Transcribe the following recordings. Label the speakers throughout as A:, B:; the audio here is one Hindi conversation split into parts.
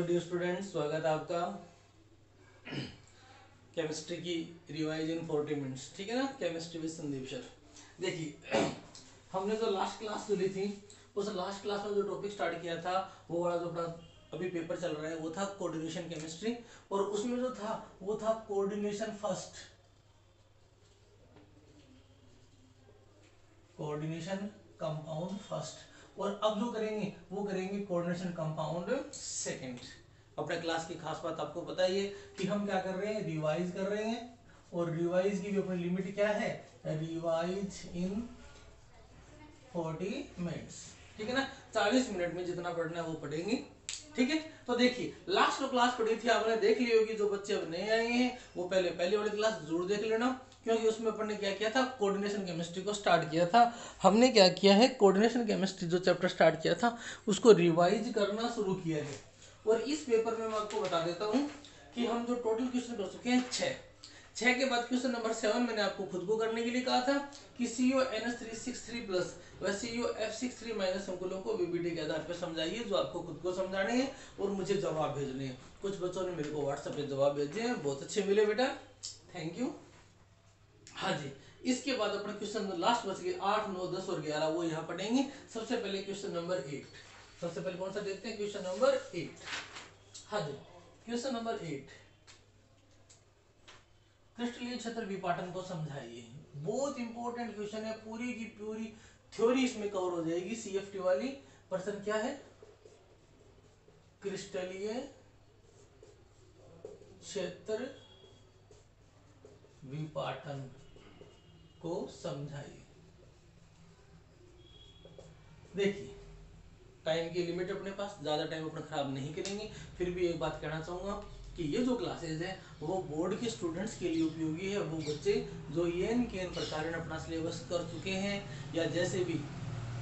A: डियर स्टूडेंट्स, स्वागत है आपका केमिस्ट्री की रिवाइज इन 40 मिनट्स। ठीक है ना। Chemistry with Sandeep sir. देखिए हमने जो लास्ट क्लास जो ली थी, उस लास्ट क्लास में जो टॉपिक स्टार्ट किया था वो वाला जो अपना अभी पेपर चल रहा है वो था कोऑर्डिनेशन केमिस्ट्री। और उसमें जो था वो था coordination first, coordination compound first. और अब जो करेंगे वो करेंगे कोऑर्डिनेशन कंपाउंड सेकंड। अपने क्लास की खास बात आपको पता ही है कि हम क्या कर रहे हैं, रिवाइज कर रहे हैं। और रिवाइज की भी अपनी लिमिट क्या है, रिवाइज इन 40 मिनट्स। ठीक है ना। 40 मिनट में जितना पढ़ना है वो पढ़ेंगे। ठीक है। तो देखिए लास्ट जो क्लास पढ़ी थी आपने देख ली होगी। जो बच्चे अब नए आए हैं वो पहले वाली क्लास जरूर देख लेना, क्योंकि उसमें अपन ने क्या किया था, कोऑर्डिनेशन केमिस्ट्री को स्टार्ट किया था। हमने क्या किया है, कोऑर्डिनेशन केमिस्ट्री जो चैप्टर स्टार्ट किया था उसको रिवाइज करना शुरू किया है। और इस पेपर में मैं आपको बता देता हूँ कि हम जो टोटल क्वेश्चन कर चुके हैं 6 के बाद क्वेश्चन नंबर 7 मैंने आपको खुद को करने के लिए कहा था कि CONS363 प्लस व COF63 माइनस अंकुलों को VBD के आधार पर समझाइए, जो आपको खुद को समझाने हैं और मुझे जवाब भेजने हैं। कुछ बच्चों ने मेरे को व्हाट्सएप पे जवाब भेजे हैं, बहुत अच्छे मिले बेटा, थैंक यू। हाँ जी। इसके बाद अपने क्वेश्चन लास्ट बच गए 8, 9, 10 और 11, वो यहाँ पढ़ेंगे। सबसे पहले क्वेश्चन नंबर 8। सबसे पहले कौन सा देखते हैं, क्वेश्चन नंबर 8। हाँ जी, क्वेश्चन नंबर 8, क्रिस्टलीय क्षेत्र विपाटन को समझाइए। बहुत इंपॉर्टेंट क्वेश्चन है, पूरी की पूरी थ्योरी इसमें कवर हो जाएगी। CFT वाली प्रश्न क्या है, क्रिस्टलीय क्षेत्र विपाटन को समझाइए। देखिए टाइम की लिमिट अपने पास, ज्यादा टाइम अपना खराब नहीं करेंगे। फिर भी एक बात कहना चाहूंगा कि ये जो क्लासेस है वो बोर्ड के स्टूडेंट्स के लिए उपयोगी है। वो बच्चे जो एन के एन प्रकार अपना सिलेबस कर चुके हैं या जैसे भी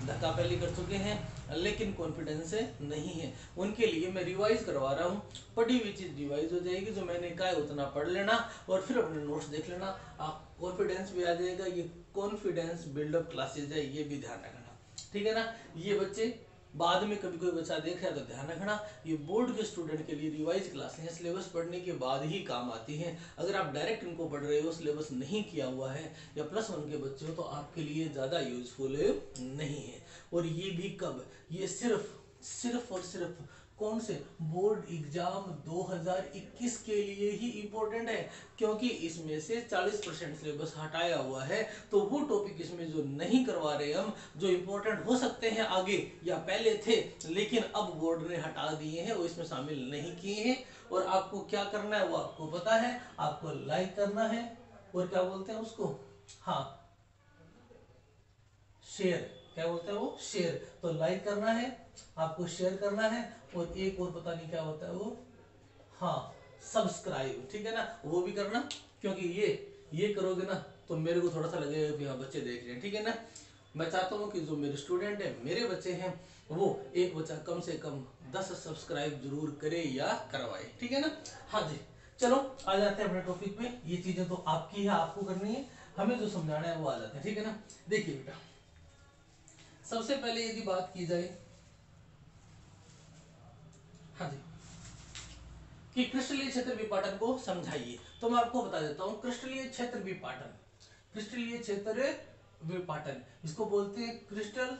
A: धक्का पहले कर चुके हैं लेकिन कॉन्फिडेंस नहीं है, उनके लिए मैं रिवाइज करवा रहा हूँ। पढ़ी हुई चीज रिवाइज हो जाएगी, जो मैंने कहा है उतना पढ़ लेना और फिर अपने नोट्स देख लेना। आप कॉन्फिडेंस भी आ जाएगा। ये कॉन्फिडेंस बिल्डअप क्लासेज है, ये भी ध्यान रखना। ठीक है ना। ये बच्चे बाद में कभी कोई बच्चा देख रहा है तो ध्यान रखना, ये बोर्ड के स्टूडेंट के लिए रिवाइज क्लासें हैं, सिलेबस पढ़ने के बाद ही काम आती हैं। अगर आप डायरेक्ट इनको पढ़ रहे हो, सिलेबस नहीं किया हुआ है या +1 के बच्चे हो, तो आपके लिए ज़्यादा यूजफुल नहीं है। और ये भी कब, ये सिर्फ और सिर्फ कौन से बोर्ड एग्जाम 2021 के लिए ही इम्पोर्टेंट है, क्योंकि इसमें से 40% सिलेबस हटाया हुआ है। तो वो टॉपिक इसमें जो नहीं करवा रहे हम, जो इम्पोर्टेंट हो सकते हैं आगे या पहले थे लेकिन अब बोर्ड ने हटा दिए हैं, वो इसमें शामिल नहीं किए हैं। और आपको क्या करना है वो आपको पता है, आपको लाइक करना है और क्या बोलते हैं उसको, हाँ शेयर, क्या बोलते हैं वो, शेयर। तो लाइक करना है, आपको शेयर करना है, और एक और पता नहीं क्या होता है वो, हाँ सब्सक्राइब। ठीक है ना, वो भी करना, क्योंकि ये करोगे ना तो मेरे को थोड़ा सा लगेगा कि हाँ बच्चे देख रहे हैं। ठीक है ना। मैं चाहता हूँ कि जो मेरे स्टूडेंट है, मेरे बच्चे हैं, वो एक बच्चा कम से कम 10 सब्सक्राइब जरूर करे या करवाए। ठीक है ना। हाँ जी, चलो आ जाते हैं अपने टॉपिक पे। ये चीजें तो आपकी है, आपको करनी है, हमें जो समझाना है वो आ जाते हैं। ठीक है ना। देखिए बेटा, सबसे पहले यदि बात की जाए, हाँ जी, कि क्रिस्टलीय क्षेत्र विपाटन को समझाइए, तो मैं आपको बता देता हूं। क्रिस्टलीय क्षेत्र विपाटन, क्रिस्टलीय क्षेत्र विपाटन, इसको बोलते हैं क्रिस्टल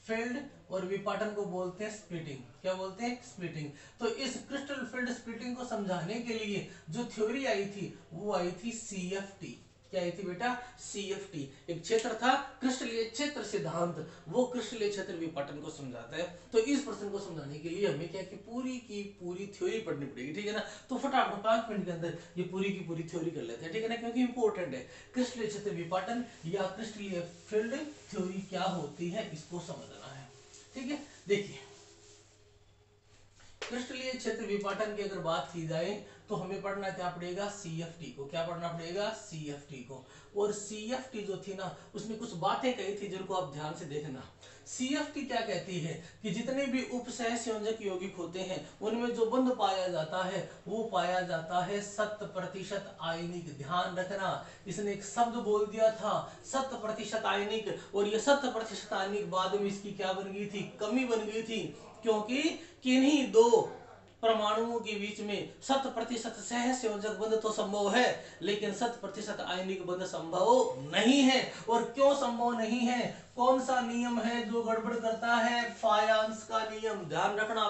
A: फील्ड, और विपाटन को बोलते हैं स्प्लिटिंग। क्या बोलते हैं, स्प्लिटिंग। तो इस क्रिस्टल फील्ड स्प्लिटिंग को समझाने के लिए जो थ्योरी आई थी वो आई थी CFT। क्या आई थी बेटा, CFT। एक क्षेत्र था क्रिस्टलीय क्षेत्र सिद्धांत, वो क्रिस्टलीय क्षेत्र विपाटन को समझाता है। तो इस प्रश्न को समझाने के लिए हमें क्या की पूरी थ्योरी पढ़नी पड़ेगी। ठीक है ना। तो फटाफट 5 मिनट के अंदर ये पूरी की पूरी थ्योरी कर लेते हैं। ठीक है ना, क्योंकि इंपॉर्टेंट है। क्रिस्टलीय क्षेत्र विपाटन या क्रिस्टलीय फील्ड थ्योरी क्या होती है, इसको समझना है। ठीक है। देखिए क्रिस्टलीय क्षेत्र विपाटन की अगर बात की जाए तो हमें पढ़ना क्या पड़ेगा, CFT को। क्या पढ़ना पड़ेगा, CFT को। और CFT जो थी ना, उसमें कुछ बातें कही थी जिनको आप ध्यान से देखना। CFT क्या कहती है कि जितने भी उपसह संयोजक यौगिक होते हैं उनमें जो बंध पाया जाता है वो पाया जाता है 100% आयनिक। ध्यान रखना, इसने एक शब्द बोल दिया था 100% आयनिक, और ये 100% आयनिक बाद में इसकी क्या बन गई थी, कमी बन गई थी। क्योंकि किन्हीं दो परमाणुओं के बीच में 100% सहसंयोजक बंध तो संभव है, लेकिन 100% आयनिक बंध संभव नहीं है। और क्यों संभव नहीं है? कौन सा नियम है जो गड़बड़ करता है? फायांस का नियम। ध्यान रखना,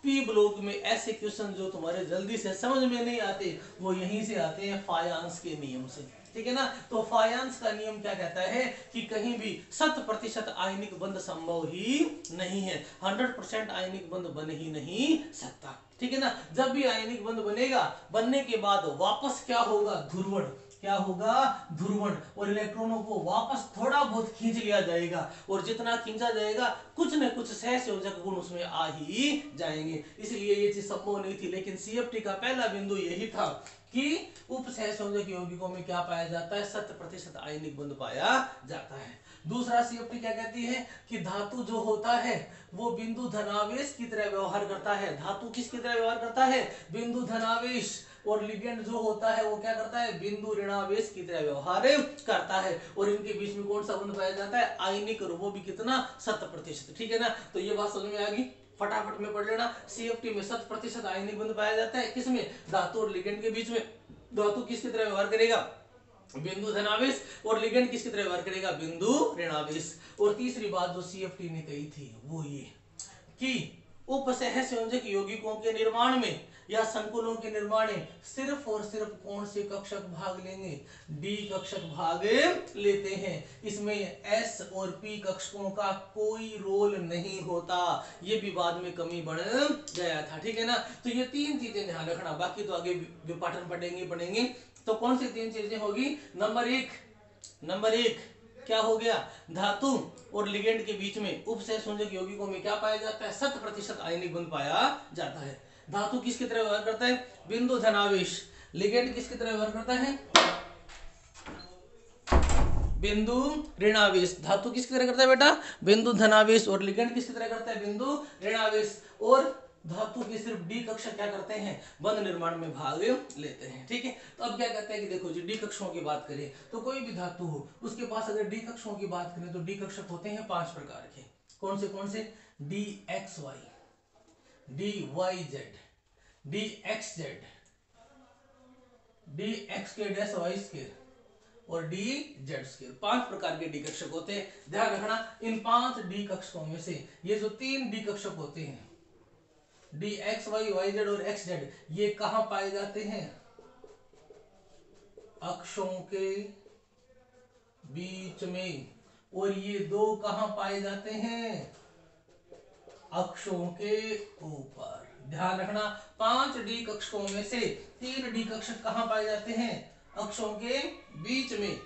A: पी ब्लॉक में ऐसे क्वेश्चन जो तुम्हारे जल्दी से समझ में नहीं आते वो यहीं से आते हैं, फायांस के नियम से। ठीक है ना? तो फायांस का नियम क्या कहता है कि कहीं भी 100% आयनिक बंध संभव ही नहीं है, 100% आयनिक बंध बन ही नहीं सकता। ठीक है ना? जब भी आयनिक बंध बनेगा, बनने के बाद वापस क्या होगा? ध्रुवण। क्या होगा? ध्रुवण। और इलेक्ट्रॉनों को वापस थोड़ा बहुत खींच लिया जाएगा, और जितना खींचा जाएगा कुछ न कुछ सहसंयोजक गुण उसमें आ ही जाएंगे। इसलिए ये चीज संभव नहीं थी। लेकिन सीएफटी का पहला बिंदु यही था कि उप सहसंयोजक यौगिकों में क्या पाया जाता है? 100% आयनिक बंध पाया जाता है। दूसरा सीएफटी क्या कहती है कि धातु जो होता है वो बिंदु धनावेश की तरह व्यवहार करता है। धातु किसकी तरह व्यवहार करता है? बिंदु धनावेश। और लिगेंड जो होता है वो क्या करता है? बिंदु ऋणावेश की तरह व्यवहार करता है। और इनके बीच में कौन सा बंध पाया जाता है? आयनिक। और वो भी कितना? 100%। ठीक है ना? तो ये बात समझ में आ गई। फटाफट में पढ़ लेना, सीएफटी में 100% आयनिक बंध पाया जाता है। किसमें? धातु और लिगेंड के बीच में। धातु किसकी तरह व्यवहार करेगा? बिंदु धनावेश। और लिगेंड किसकी तरह व्यवहार करेगा? बिंदु ऋणावेश। और तीसरी बात जो सीएफटी ने कही थी वो ये कि उपसहसंयोजक यौगिकों के निर्माण में या संकुलों के निर्माण में सिर्फ और सिर्फ कौन से कक्षक भाग लेंगे? डी कक्षक भाग लेते हैं। इसमें एस और पी कक्षकों का कोई रोल नहीं होता। ये भी बाद में कमी बढ़ गया था। ठीक है ना? तो ये तीन चीजें ध्यान रखना, बाकी तो आगे पाठन पढ़ेंगे। तो कौन सी तीन चीजें होगी? नंबर एक क्या हो गया? धातु और लिगेंड के बीच में उपसहसंयोजक यौगिकों में क्या पाया जाता है? 100% आयनिक बंध पाया जाता है। धातु किसकी तरह व्यवहार करता है? बिंदु धनावेश। लिगेंड किसकी तरह व्यवहार करता है? बिंदु ऋणावेश। धातु किसकी तरह करता है बेटा? बिंदु धनावेश। और लिगेंड किसकी तरह करता है? बिंदु ऋणावेश। और धातु की सिर्फ डी कक्षक क्या करते हैं? बंध निर्माण में भाग लेते हैं। ठीक है? तो अब क्या कहते हैं कि देखो जी, डी कक्षकों की बात करें तो कोई भी धातु हो उसके पास अगर डी कक्षकों की बात करें तो डी कक्षक होते हैं 5 प्रकार के। कौन से? D x y, d y z, d x z, d x के डैश वाई स्क्वायर और डी जेड स्क्वायर। 5 प्रकार के डी कक्षक होते हैं। ध्यान रखना, इन 5 डी कक्षकों में से ये जो 3 डी कक्षक होते हैं, d x y, y z और एक्स जेड, ये कहां पाए जाते हैं? अक्षों के बीच में। और ये 2 कहां पाए जाते हैं? अक्षों के ऊपर। ध्यान रखना, 5 डी कक्षकों में से 3 डी कक्षक कहां पाए जाते हैं? अक्षों के बीच में।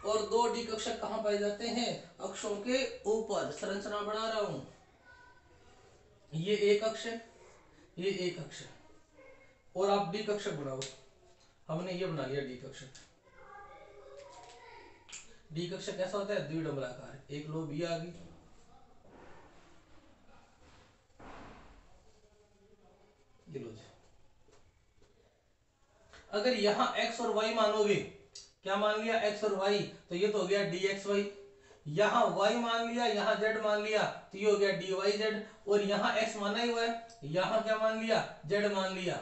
A: और 2 डी कक्षक कहां पाए जाते हैं? अक्षों के ऊपर। संरचना बना रहा हूं, ये एक अक्ष है, ये एक अक्ष है, और आप डी कक्षक बनाओ। हमने ये बना लिया डी कक्षक। डी कक्षक कैसा होता है? द्विडंबराकार। एक लोब ये आ गई, ये लो जी। अगर यहां x और y मानोगे, क्या मान लिया? x और y, तो ये तो हो गया dxy। यहां y मान लिया, यहां z मान लिया, तो ये हो गया dyz। और यहां x माना ही हुआ है, यहां क्या मान लिया? z मान लिया,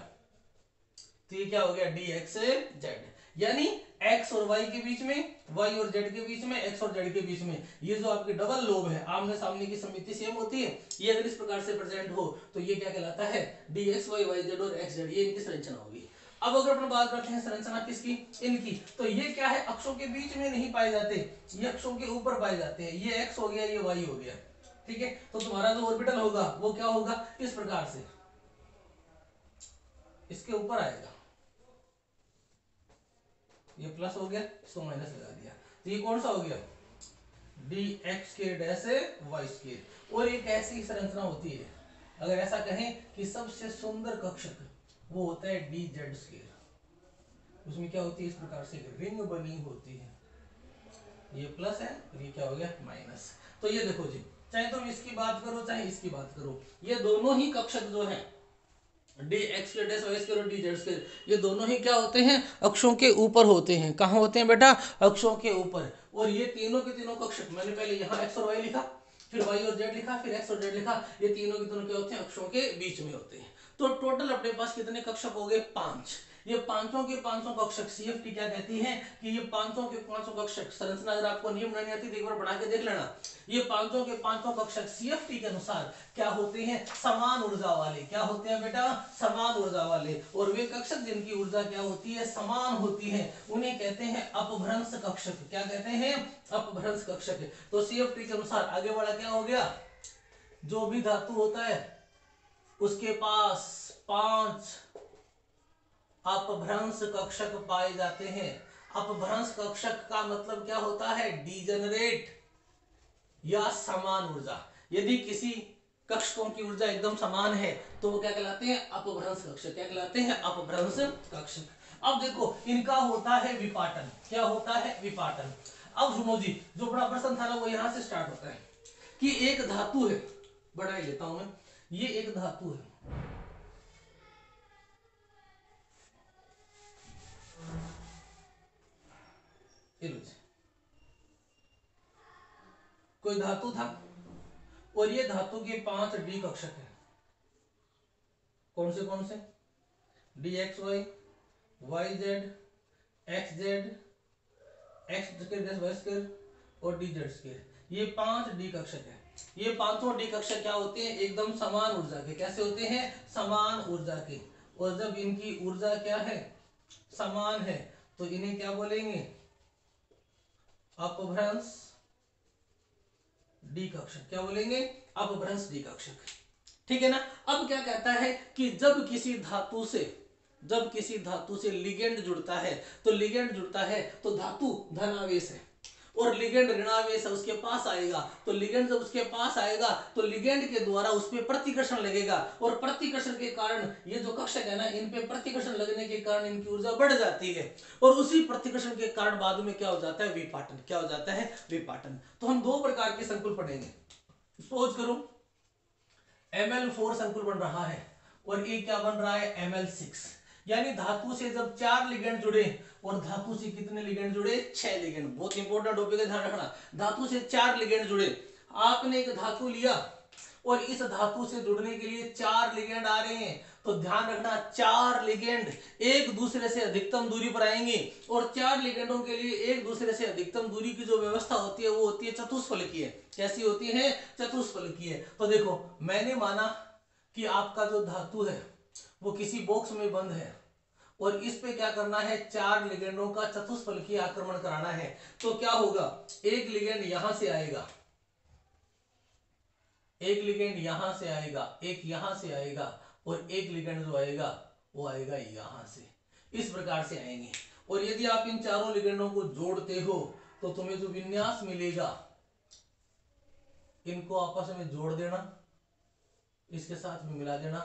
A: तो ये क्या हो गया? dxz। यानी x और y के बीच में, y और z के बीच में, x और z के बीच में ये जो आपके डबल लोब है, आमने सामने की समिति सेम होती है, ये अगर इस प्रकार से प्रेजेंट हो तो ये क्या कहलाता है? dxy, yz और xz, ये इनकी संरचना होगी। अब अगर अपन बात करते हैं संरचना किसकी? इनकी, तो ये क्या है? अक्षों के बीच में नहीं पाए जाते, ये अक्षों के ऊपर पाए जाते हैं। ये x हो गया, ये y हो गया। ठीक है? तो तुम्हारा जो ऑर्बिटल होगा वो क्या होगा? इस प्रकार से इसके ऊपर आएगा। ये प्लस हो गया, इसको माइनस लगा दिया, तो ये कौन सा हो गया? डी एक्स के डैश वाई स्क्वायर। और एक ऐसी संरचना होती है, अगर ऐसा कहें कि सबसे सुंदर कक्षक वो होता है डी जेड स्क्वायर। उसमें क्या होती है? इस प्रकार से रिंग बनी होती है, ये प्लस है और ये क्या हो गया? माइनस। तो ये देखो जी, चाहे तुम इसकी बात करो चाहे इसकी बात करो, ये दोनों ही कक्षक जो है डी एक्स के डैश वाई स्क्वायर और डी जेड स्क्वायर, ये दोनों ही क्या होते हैं? अक्षों के ऊपर होते हैं। कहाँ होते हैं बेटा? अक्षों के ऊपर। और ये तीनों के तीनों कक्षक, मैंने पहले यहाँ एक्स और वाई लिखा, फिर y और z लिखा, फिर x और z लिखा। ये तीनों के तीनों क्या होते हैं, अक्षों के बीच में होते हैं। तो टोटल अपने पास कितने कक्षक हो गए, 5। ये पांचों के पांचों कक्षक CFT क्या कहती है कि ये पांचों के पांचों कक्षक, संरचना अगर आपको नियम नहीं आती तो एक बार बना के देख लेना। ये पांचों के पांचों कक्षक CFT के अनुसार क्या होते हैं, समान ऊर्जा वाले। क्या होते हैं बेटा, समान ऊर्जा वाले। और वे कक्षक जिनकी ऊर्जा क्या होती है, समान होती है, उन्हें कहते हैं अपभ्रंश कक्षक। क्या कहते हैं, अपभ्रंश कक्षक। तो CFT के अनुसार आगे वाला क्या हो गया, जो भी धातु होता है उसके पास 5 अपभ्रंश कक्षक पाए जाते हैं। अपभ्रंश कक्षक का मतलब क्या होता है, डिजेनरेट या समान ऊर्जा। यदि किसी कक्षकों की ऊर्जा एकदम समान है तो वो क्या कहलाते हैं, अपभ्रंश कक्षक। क्या कहलाते हैं, अपभ्रंश कक्षक। अब देखो इनका होता है विपाटन। क्या होता है, विपाटन। अब सुनो जी, जो बड़ा प्रश्न था ना वो यहां से स्टार्ट होता है कि एक धातु है, बढ़ा ही लेता हूं मैं, ये एक धातु है, कोई धातु था और ये धातु के 5 डी कक्षक है। कौन से, DXY, YZ, XZ, X² और DZ²। ये 5 डी कक्षक है। ये पांचों डी कक्षक क्या होते हैं, एकदम समान ऊर्जा के। कैसे होते हैं, समान ऊर्जा के। और जब इनकी ऊर्जा क्या है, समान है, तो इन्हें क्या बोलेंगे, अपभ्रंश डी कक्षक। क्या बोलेंगे, अपभ्रंश डी कक्षक। ठीक है ना। अब क्या कहता है कि जब किसी धातु से लिगेंड जुड़ता है, तो लिगेंड जुड़ता है तो धातु धनावेश है और लिगेंड ऋणावेश है, उसके पास आएगा। तो लिगेंड जब उसके पास आएगा तो लिगेंड के द्वारा उस पर प्रतिकर्षण लगेगा और प्रतिकर्षण के कारण ये जो कक्षक है ना, इन पे प्रतिकर्षण लगने के कारण इनकी ऊर्जा बढ़ जाती है और उसी प्रतिकर्षण के कारण बाद में क्या हो जाता है, विपाटन। क्या हो जाता है, विपाटन। तो हम 2 प्रकार के संकुल पढ़ेंगे। सपोज करो Ml4 संकुल बन रहा है और ये क्या बन रहा है, Ml6। यानी धातु से जब 4 लिगेंड जुड़े और धातु से कितने लिगेंड जुड़े, 6 लिगेंड। बहुत इंपॉर्टेंट टॉपिक है, ध्यान रखना। धातु से 4 लिगेंड जुड़े, आपने एक धातु लिया और इस धातु से जुड़ने के लिए 4 लिगेंड आ रहे हैं, तो ध्यान रखना 4 लिगेंड एक दूसरे से अधिकतम दूरी पर आएंगे और 4 लिगेंडों के लिए एक दूसरे से अधिकतम दूरी की जो व्यवस्था होती है वो होती है चतुष्फलकीय। कैसी होती है, चतुष्फलकीय। तो देखो मैंने माना कि आपका जो धातु है वो किसी बॉक्स में बंद है और इस पे क्या करना है, 4 लिगेंडों का चतुष्फलकीय आक्रमण कराना है। तो क्या होगा, एक लिगेंड यहां से आएगा, एक लिगेंड यहां से आएगा, एक यहां से आएगा और एक लिगेंड जो आएगा वो आएगा यहां से। इस प्रकार से आएंगे। और यदि आप इन चारों लिगेंडों को जोड़ते हो तो तुम्हें जो विन्यास मिलेगा, इनको आपस में जोड़ देना, इसके साथ में मिला देना।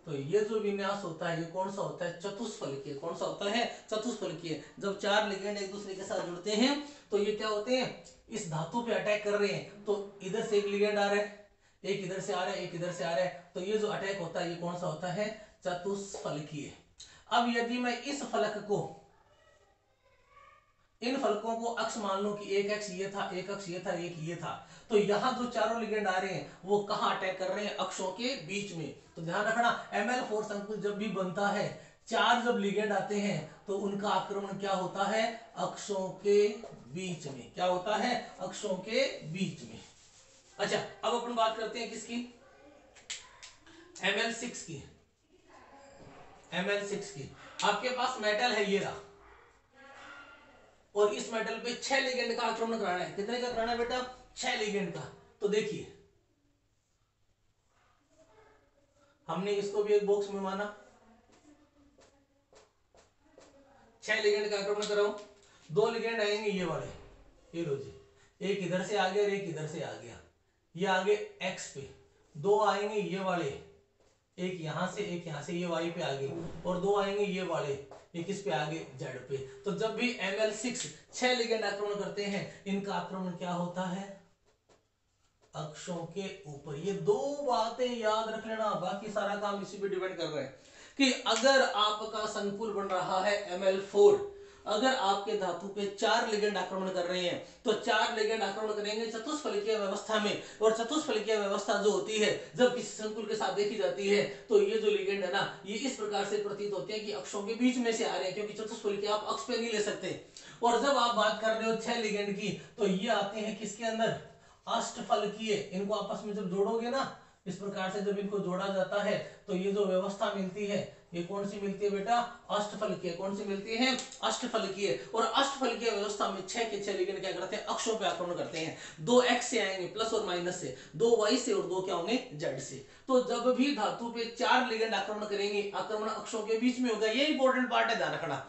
A: तो ये जो विन्यास होता है ये कौन सा होता है, चतुष्फलकीय। कौन सा होता है, चतुष्फलकीय। जब 4 लिगेंड एक दूसरे के साथ जुड़ते हैं तो ये क्या होते हैं, इस धातु पे अटैक कर रहे हैं। तो इधर से एक लिगेंड आ रहा है, एक इधर से आ रहा है, एक इधर से आ रहा है, तो ये जो अटैक होता है ये कौन सा होता है, चतुष्फलकीय। अब यदि मैं इस फलक को, इन फलकों को अक्ष मान लो कि एक अक्ष ये था, एक अक्ष ये था, एक ये था, तो यहां जो चारों लिगेंड आ रहे हैं वो कहां अटैक कर रहे हैं, अक्षों के बीच में। तो ध्यान रखना Ml4 संकुल जब भी बनता है, 4 जब लिगेंड आते हैं तो उनका आक्रमण क्या होता है, अक्षों के बीच में। क्या होता है, अक्षों के बीच में। अच्छा अब अपन बात करते हैं किसकी, Ml6 की। Ml6 की आपके पास मेटल है ये रहा और इस मेटल पे 6 लिगेंड का आक्रमण कराना है। कितने का कराना है बेटा, 6 लिगेंड का। तो देखिए हमने इसको भी एक बॉक्स में माना, 6 लिगेंड का आक्रमण कराओ। 2 लिगेंड आएंगे ये वाले, ये लो जी, एक इधर से आ गया और एक इधर से आ गया, ये आगे एक्स पे। 2 आएंगे ये वाले, एक यहां से एक यहां से, ये वाई पे आ गए, और 2 आएंगे ये वाले, एक इस पे आगे जेड पे। तो जब भी Ml6 6 लिगेंड आक्रमण करते हैं, इनका आक्रमण क्या होता है, अक्षों के ऊपर। ये 2 बातें याद रख लेना, बाकी सारा काम इसी पे डिपेंड कर रहा है कि अगर आपका संकुल बन रहा है Ml4 अगर आपके धातु पे 4 लिगेंड आक्रमण कर रहे हैं तो 4 लिगेंड आक्रमण करेंगे चतुष्फलकीय व्यवस्था में, और चतुष्फलकीय व्यवस्था जो होती है जब किसी संकुल के साथ देखी जाती है तो ये जो लिगेंड है ना ये इस प्रकार से प्रतीत होते हैं कि अक्षों के बीच में से आ रहे हैं, क्योंकि चतुष्फलकीय आप अक्ष पे नहीं ले सकते। और जब आप बात कर रहे हो 6 लिगेंड की तो ये आते हैं किसके अंदर, अष्टफलकीय। इनको आपस में जब जोड़ोगे ना इस प्रकार से जब इनको जोड़ा जाता है तो ये जो व्यवस्था मिलती है ये कौन सी मिलती है बेटा, अष्टफलकीय। कौन सी मिलती है, अष्टफलकीय। और अष्टफलकीय व्यवस्था में 6 के 6 लिगेंड क्या करते हैं, अक्षों पे आक्रमण करते हैं। 2 x से आएंगे प्लस और माइनस से, 2 y से और 2 क्या होंगे, z से। तो जब भी धातु पे 4 लिगेंड आक्रमण करेंगे, आक्रमण अक्षों के बीच में होगा, ये इंपॉर्टेंट पार्ट है, ध्यान रखना।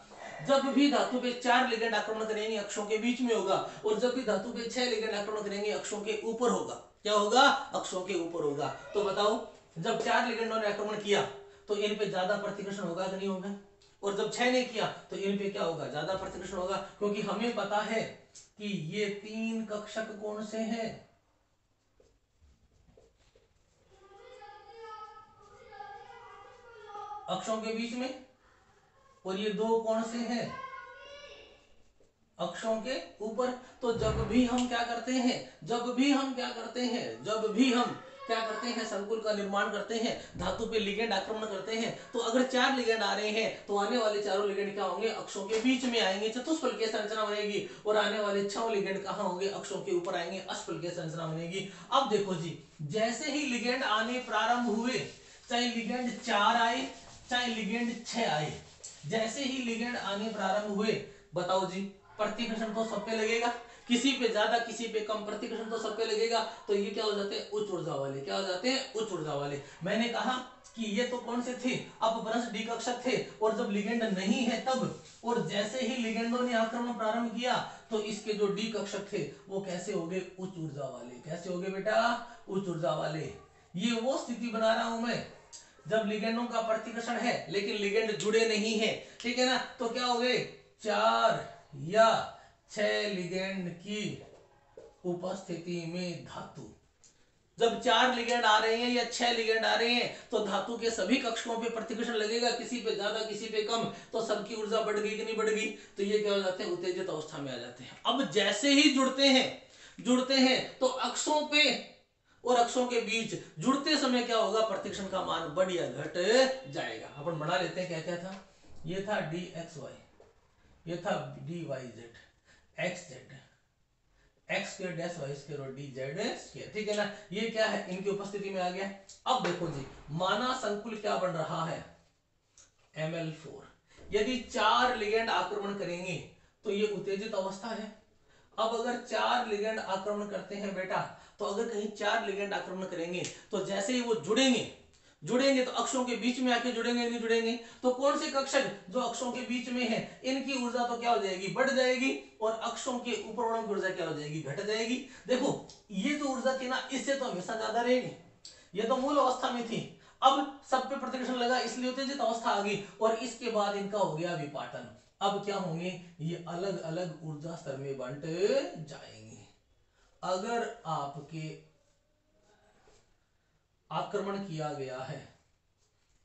A: जब भी धातु पे 4 लिगेंड आक्रमण करेंगे अक्षों के बीच में होगा, और जब भी धातु पे 6 लिगेंड आक्रमण करेंगे अक्षों के ऊपर होगा। क्या होगा, अक्षों के ऊपर होगा। तो बताओ जब 4 लिगेंडों ने आक्रमण किया तो इन पे ज्यादा प्रतिकर्षण होगा कि नहीं होगा, और जब 6 ने किया तो इन पे क्या होगा, ज्यादा प्रतिकर्षण होगा। क्योंकि हमें पता है कि ये 3 कक्षक कौन से हैं, अक्षों के बीच में, और ये 2 कौन से हैं, अक्षों के ऊपर। तो जब भी हम क्या करते हैं, जब भी हम क्या करते हैं, जब भी हम क्या करते हैं, संकुल का निर्माण करते हैं, धातु पे लिगेंड आक्रमण करते हैं, तो अगर 4 लिगेंड आ रहे हैं तो आने वाले चारों लिगेंड क्या होंगे, अक्षों के बीच में आएंगे, चतुष्फलकीय संरचना बनेगी। और आने वाले 6 लिगेंड कहां होंगे, अक्षों के ऊपर आएंगे, अष्टफलकीय संरचना बनेगी। अब देखो जी, जैसे ही लिगेंड आने प्रारंभ हुए, चाहे लिगेंड 4 आए चाहे लिगेंड 6 आए, जैसे ही लिगेंड आने प्रारंभ हुए, बताओ जी प्रतिकर्षण तो सब पे लगेगा, किसी पे ज्यादा किसी पे कम, प्रतिकर्षण तो सब पे लगेगा। तो ये क्या हो जाते हैं, उच्च ऊर्जा वाले। क्या हो जाते हैं, उच्च ऊर्जा वाले। मैंने कहा कि ये तो कौन से थे, अपभ्रंश डी कक्षक थे, और जब लिगेंड नहीं है तब, और जैसे ही लिगेंडों ने आक्रमण प्रारंभ किया तो इसके जो डी कक्षक थे वो कैसे हो गए, उच्च ऊर्जा वाले। कैसे हो गए बेटा, उच्च ऊर्जा वाले। ये वो स्थिति बना रहा हूं मैं जब लिगेंडों का प्रतिकर्षण है लेकिन लिगेंड जुड़े नहीं है, ठीक है ना। तो क्या हो गए, 4 या 6 लिगेंड की उपस्थिति में धातु, जब 4 लिगेंड आ रहे हैं या 6 लिगेंड आ रहे हैं तो धातु के सभी कक्षकों पे प्रतिकर्षण लगेगा, किसी पे ज्यादा किसी पे कम, तो सबकी ऊर्जा बढ़ गई कि नहीं बढ़ गई, तो ये क्या हो जाते हैं, उत्तेजित अवस्था में आ जाते हैं। अब जैसे ही जुड़ते हैं तो अक्षों पे और अक्षों के बीच जुड़ते समय क्या होगा, प्रतिकर्षण का मान बढ़ या घट जाएगा। अपन बना लेते हैं, क्या क्या था, ये था डी एक्स वाई, ये था d y z, x z, x square dash y square और डी जेड स्क्वायर, ठीक है ना। ये क्या है, इनकी उपस्थिति में आ गया। अब देखो जी, माना संकुल क्या बन रहा है, Ml4। यदि 4 लिगेंड आक्रमण करेंगे तो ये उत्तेजित अवस्था है। अब अगर 4 लिगेंड आक्रमण करते हैं बेटा, तो अगर कहीं 4 लिगेंड आक्रमण करेंगे तो जैसे ही वो जुड़ेंगे तो अक्षों के बीच में आके जुड़ेंगे, नहीं जुड़ेंगे तो कौन से कक्षक जो अक्षों के बीच में है इनकी ऊर्जा तो क्या हो जाएगी, बढ़ जाएगी, और अक्षों के ऊपर वालों की ऊर्जा क्या हो जाएगी, घट जाएगी। देखो ये जो ऊर्जा थी ना इससे तो हमेशा ज्यादा रहेगी, ये तो मूल अवस्था में थी, अब सब पे प्रतिकर्षण लगा इसलिए उत्तेजित अवस्था आ गई, और इसके बाद इनका हो गया विपाटन। अब क्या होंगे, ये अलग अलग ऊर्जा स्तर में बंट जाएंगे। अगर आपके आक्रमण किया गया है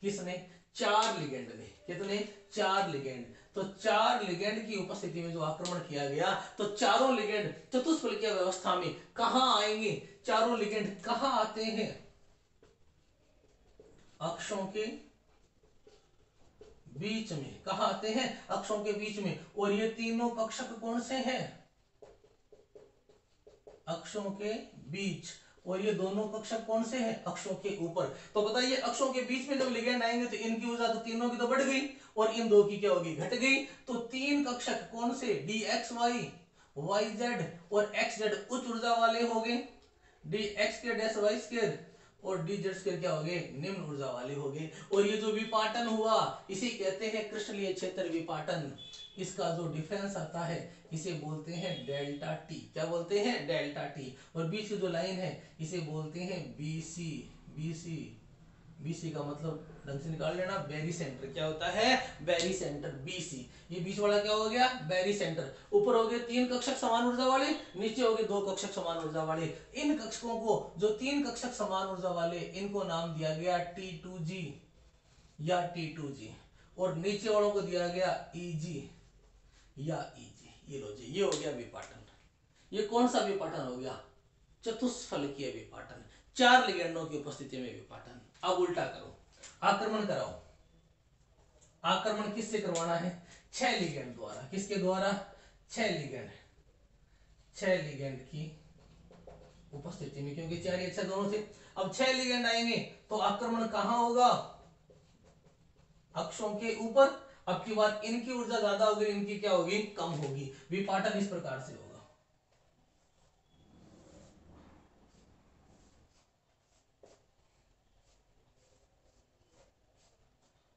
A: किसने, 4 लिगेंड ने, कितने, 4 लिगेंड, तो 4 लिगेंड की उपस्थिति में जो आक्रमण किया गया तो चारों लिगेंड चतुष्फलकीय व्यवस्था में कहां आएंगे, चारों लिगेंड कहां आते हैं, अक्षों के बीच में। कहां आते हैं, अक्षों के बीच में। और ये तीनों कक्षक कौन से हैं, अक्षों के बीच, और ये दोनों कक्षक कौन से हैं, अक्षों के ऊपर। तो बताइए अक्षों के बीच में जब लिगेंड आएंगे तो इनकी ऊर्जा तो तीनों की तो बढ़ गई और इन दो की क्या होगी, घट गई। तो 3 कक्षक कौन से, d x y, y z और एक्स जेड उच्च ऊर्जा वाले हो गए, डी एक्स के डैश वाई स्क्वायर और डी जेड स्क्वायर क्या हो गए, निम्न ऊर्जा वाले हो गए। और ये जो विपाटन हुआ इसे कहते हैं क्रिस्टलीय क्षेत्र विपाटन। इसका जो डिफरेंस आता है इसे बोलते हैं डेल्टा टी। क्या बोलते हैं, डेल्टा टी। और बीच की जो लाइन है इसे बोलते हैं बीसी। बीसी, बीसी का मतलब ढंग से निकाल लेना, बेरी सेंटर। क्या होता है, बेरी सेंटर, बीसी। ये बीच वाला क्या हो गया, बेरी सेंटर। ऊपर हो गए 3 कक्षक समान ऊर्जा वाले, नीचे हो गए 2 कक्षक समान ऊर्जा वाले। इन कक्षकों को, जो 3 कक्षक समान ऊर्जा वाले, इनको नाम दिया गया T2G या T2G, और नीचे वालों को दिया गया EG या Eg। ये लो जी, ये हो गया विपाटन। ये कौन सा विपाटन हो गया? चतुष्फलकीय विपाटन, 4 लिगेंडों की उपस्थिति में विपाटन। अब उल्टा करो, आक्रमण कराओ। आक्रमण किससे करवाना है? 6 लिगेंड द्वारा। किसके द्वारा? 6 लिगेंड, 6 लिगेंड की उपस्थिति में, क्योंकि 4 या 6 दोनों थे। अब 6 लिगेंड आएंगे तो आक्रमण कहां होगा? अक्षों के ऊपर। अब की बात इनकी ऊर्जा ज्यादा होगी, इनकी क्या होगी? कम होगी। विपाटन इस प्रकार से होगा।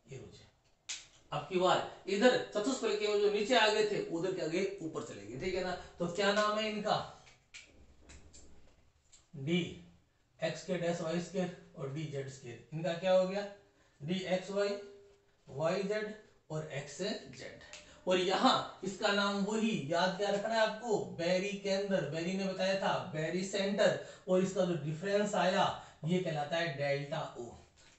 A: ये लो जी। अब की बार इधर चतुष्फलकीय में जो नीचे आ गए थे उधर क्या गए? ऊपर चले गए, ठीक है ना? तो क्या नाम है इनका? डी एक्स के डैश वाई स्क्वायर और डी जेड स्क्वायर। इनका क्या हो गया? D x y, y z और एक्स जेड। और यहाँ इसका नाम वही याद क्या रखना है आपको? बैरी केंद्र, बैरी ने बताया था बैरी सेंटर। और इसका जो डिफरेंस आया ये कहलाता है डेल्टा ओ।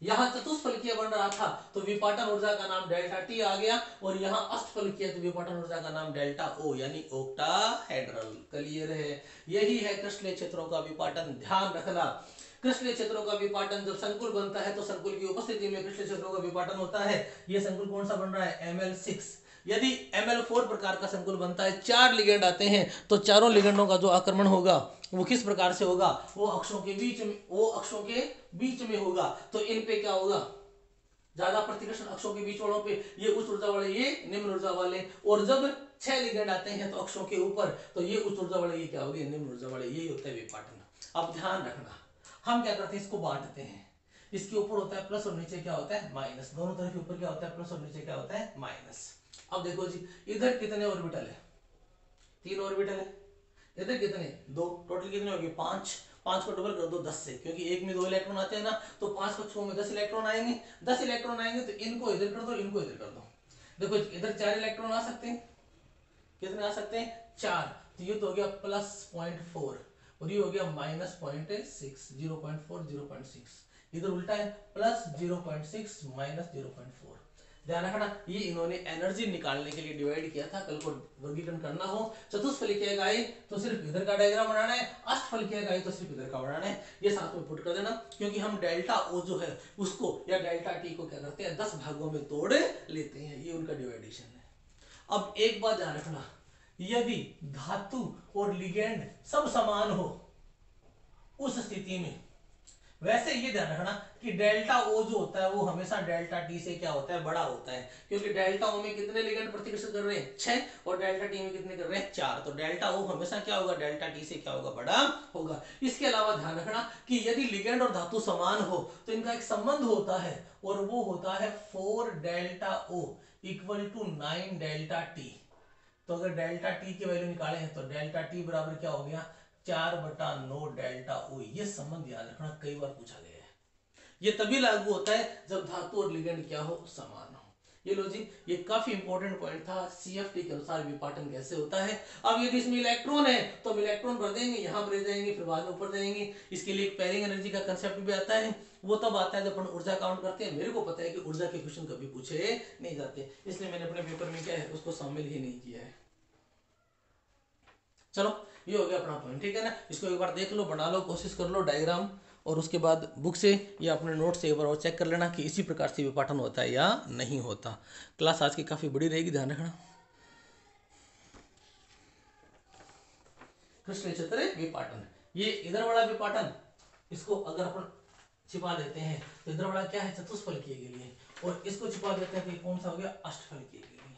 A: यहाँ चतुष्फलकीय बन रहा था तो विपाटन ऊर्जा का नाम डेल्टा टी आ गया, और यहाँ अष्टफलकीय तो विपाटन ऊर्जा का नाम डेल्टा ओ यानी ओक्टाहेड्रल। क्लियर है? यही है क्रिस्टलीय क्षेत्रों का विपाटन। ध्यान रखना, क्रिस्टलीय क्षेत्रों का विपाटन जब संकुल बनता है तो संकुल की उपस्थिति में क्रिस्टलीय क्षेत्रों का विपाटन होता है। ये संकुल कौन सा बन रहा है? Ml6। यदि Ml4 प्रकार का संकुल बनता है, 4 लिगेंड आते हैं, तो चारों लिगेंडों का जो आक्रमण होगा वो किस प्रकार से होगा? वो अक्षों के बीच में, वो अक्षों के बीच में होगा। तो इन पे क्या होगा? ज्यादा प्रतिकर्षण अक्षों के बीच वालों पे, ये उच्च ऊर्जा वाले, ये निम्न ऊर्जा वाले। और जब 6 लिगेंड आते हैं तो अक्षों के ऊपर, तो ये उच्च ऊर्जा वाले, ये क्या हो गए? निम्न ऊर्जा वाले। यही होता है विपाटन। अब ध्यान रखना, हम क्या करते हैं? इसको बांटते हैं। इसके ऊपर होता है प्लस और नीचे क्या होता है? माइनस। दोनों तरफ ऊपर क्या होता है? प्लस और नीचे क्या होता है? माइनस। अब देखो जी, इधर कितने ऑर्बिटल है? 3 ऑर्बिटल है। इधर कितने? 2। टोटल कितने हो गए? 5। 5 को डबल कर दो 10 से, क्योंकि एक में 2 इलेक्ट्रॉन आते हैं ना, तो 5 को 6 में 10 इलेक्ट्रॉन आएंगे। 10 इलेक्ट्रॉन आएंगे तो इनको इधर कर दो, इनको इधर कर दो। देखो इधर 4 इलेक्ट्रॉन आ सकते हैं। कितने आ सकते हैं? 4। तो ये तो हो गया +0.4 और ये हो गया -0.6, 0.4, 0.6। इधर उल्टा है, +0.6 -0.4। ध्यान रखना, ये इन्होंने एनर्जी निकालने के लिए डिवाइड किया था। कल को वर्गीकरण करना हो चतुष्फलकीय का तो सिर्फ इधर का डायग्राम बनाना है, अष्टफलकीय का तो सिर्फ इधर का बनाना है। ये साथ में पुट कर देना, क्योंकि हम डेल्टा ओ जो है उसको या डेल्टा टी को क्या करते हैं? 10 भागों में तोड़ लेते हैं। ये उनका डिवाइडेशन है। अब एक बात ध्यान रखना, यदि धातु और लिगेंड सब समान हो उस स्थिति में, वैसे ये ध्यान रखना कि डेल्टा ओ जो होता है वो हमेशा डेल्टा टी से क्या होता है? बड़ा होता है। क्योंकि डेल्टा ओ में कितने लिगेंड प्रतिकर्षित कर रहे हैं? 6। और डेल्टा टी में कितने कर रहे हैं? 4। तो डेल्टा ओ हमेशा क्या होगा? डेल्टा टी से क्या होगा? बड़ा होगा। इसके अलावा ध्यान रखना कि यदि लिगेंड और धातु समान हो तो इनका एक संबंध होता है, और वो होता है 4 delta o equal to 9 delta t. तो अगर डेल्टा टी की वैल्यू निकाले हैं तो डेल्टा टी बराबर क्या हो गया? 4/9 डेल्टा ओ। ये संबंध याद रखना, कई बार पूछा गया है। ये तभी लागू होता है जब धातु और लिगेंड क्या हो? समान हो। ये लो जी, ये काफी इंपॉर्टेंट पॉइंट था। सीएफटी के अनुसार विपाटन कैसे होता है। अब यदि इसमें इलेक्ट्रॉन है तो हम इलेक्ट्रॉन भर देंगे, यहाँ भर जाएंगे, फिर बाद में ऊपर जाएंगे। इसके लिए एक पेयरिंग एनर्जी का कंसेप्ट भी आता है। वो तब आता है जब अपन ऊर्जा काउंट करते हैं। मेरे को पता है कि ऊर्जा के क्वेश्चन कभी पूछे नहीं जाते, इसलिए मैंने अपने पेपर में क्या है उसको शामिल ही नहीं किया है। चलो, ये हो गया अपना पॉइंट, ठीक है ना? इसको एक बार देख लो, बना लो, कोशिश कर लो डायग्राम, और उसके बाद बुक से या अपने नोट से एक बार और चेक कर लेना कि इसी प्रकार से विपाटन होता है या नहीं होता। क्लास आज की काफ़ी बड़ी रहेगी, ध्यान रखना। क्रिस्टलीय क्षेत्र विपाटन, ये इधर वाला विपाटन, इसको अगर अपन छिपा देते हैं तो इधर वाला क्या है? चतुष्फलकीय के लिए, और इसको छिपा देते हैं तो कौन सा हो गया? अष्टफलकीय के लिए।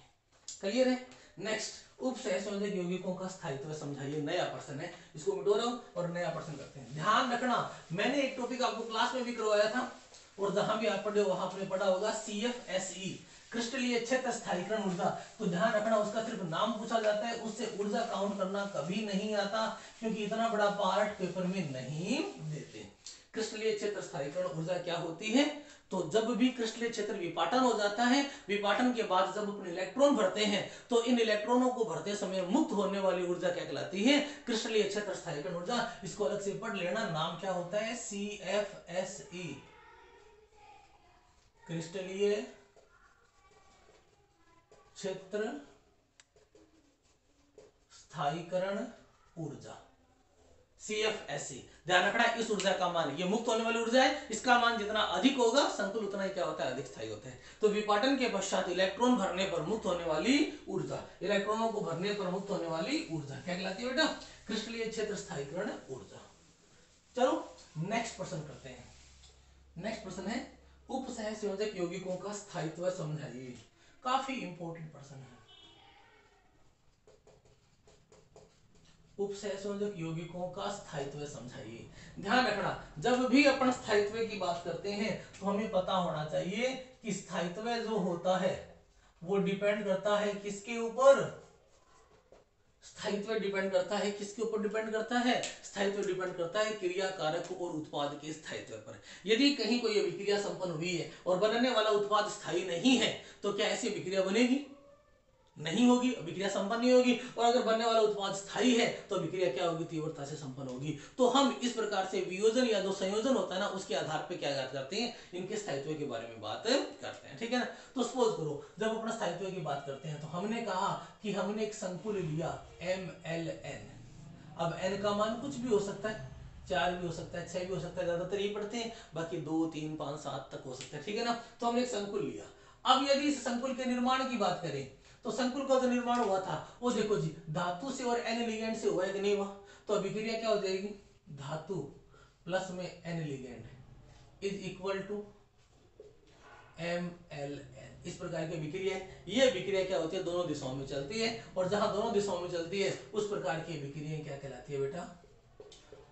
A: क्लियर है? नेक्स्ट, उपसहसंयोजक यौगिकों का स्थायित्व समझाइए। नया प्रश्न है, इसको मिटो रहा हूं और नया प्रश्न करते हैं। ध्यान रखना, मैंने एक टॉपिक आपको क्लास में भी करवाया था, और जहां भी आप पढ़े वहां आपने पढ़ा होगा CFSE, क्रिस्टलीय क्षेत्र स्थायीकरण ऊर्जा। तो ध्यान रखना, उसका सिर्फ नाम पूछा जाता है, उससे ऊर्जा काउंट करना कभी नहीं आता, क्योंकि इतना बड़ा पार्ट पेपर में नहीं देते। क्रिस्टलीय क्षेत्र स्थायीकरण ऊर्जा क्या होती है? तो जब भी क्रिस्टलीय क्षेत्र विपाटन हो जाता है, विपाटन के बाद जब अपने इलेक्ट्रॉन भरते हैं, तो इन इलेक्ट्रॉनों को भरते समय मुक्त होने वाली ऊर्जा क्या कहलाती है? क्रिस्टलीय क्षेत्र स्थायीकरण ऊर्जा। इसको अलग से पढ़ लेना, नाम क्या होता है? CFSE, क्रिस्टलीय क्षेत्र स्थायीकरण ऊर्जा, CFSE। ध्यान रखना इस ऊर्जा का मान, ये मुक्त होने वाली ऊर्जा है, इसका मान जितना अधिक होगा संकुल उतना ही क्या होता है, अधिक स्थायी होता है। तो विपाटन के पश्चात इलेक्ट्रॉन भरने पर मुक्त होने वाली ऊर्जा, इलेक्ट्रॉनों को भरने पर मुक्त होने वाली ऊर्जा क्या कहलाती है बेटा, क्रिस्टलीय क्षेत्र स्थायीकरण ऊर्जा। चलो नेक्स्ट प्रश्न करते हैं। नेक्स्ट प्रश्न है उपसहसंयोजक यौगिकों का स्थायित्व समझाइए। काफी इंपॉर्टेंट प्रश्न है। उपसहसंयोजक यौगिकों का स्थायित्व समझाइए। ध्यान रखना जब भी अपन स्थायित्व की बात करते हैं तो हमें पता होना चाहिए कि स्थायित्व जो होता है वो डिपेंड करता है किसके ऊपर, स्थायित्व डिपेंड करता है किसके ऊपर, डिपेंड करता है, स्थायित्व डिपेंड करता है क्रिया कारक और उत्पाद के स्थायित्व पर। यदि कहीं कोई अभिक्रिया संपन्न हुई है और बनने वाला उत्पाद स्थायी नहीं है तो क्या ऐसी अभिक्रिया बनेगी, नहीं होगी, अभिक्रिया संपन्न नहीं होगी। और अगर बनने वाला उत्पाद स्थायी है तो अभिक्रिया क्या होगी, तीव्रता से संपन्न होगी। तो हम इस प्रकार से वियोजन या जो संयोजन होता है ना उसके आधार पे क्या करते हैं, इनके स्थायित्व के बारे में बात करते हैं, ठीक है ना। तो सपोज करो जब अपना स्थायित्व की बात करते हैं तो हमने कहा कि हमने एक संकुल लिया MLN। अब n का मान कुछ भी हो सकता है, 4 भी हो सकता है, 6 भी हो सकता है, ज्यादातर ये पढ़ते हैं, बाकी 2 3 5 7 तक हो सकता है, ठीक है ना। तो हमने एक संकुल लिया। अब यदि इस संकुल के निर्माण की बात करें तो संकुल का जो निर्माण हुआ था वो देखो जी धातु से और N लिगेंड से हुआ है कि नहीं हुआ, तो अभिक्रिया क्या हो जाएगी, धातु प्लस में N ligand is equal to MLN। इस प्रकार की अभिक्रिया है। ये अभिक्रिया क्या होती है, दोनों दिशाओं में चलती है, और जहां दोनों दिशाओं में चलती है उस प्रकार की अभिक्रिया क्या कहलाती है बेटा,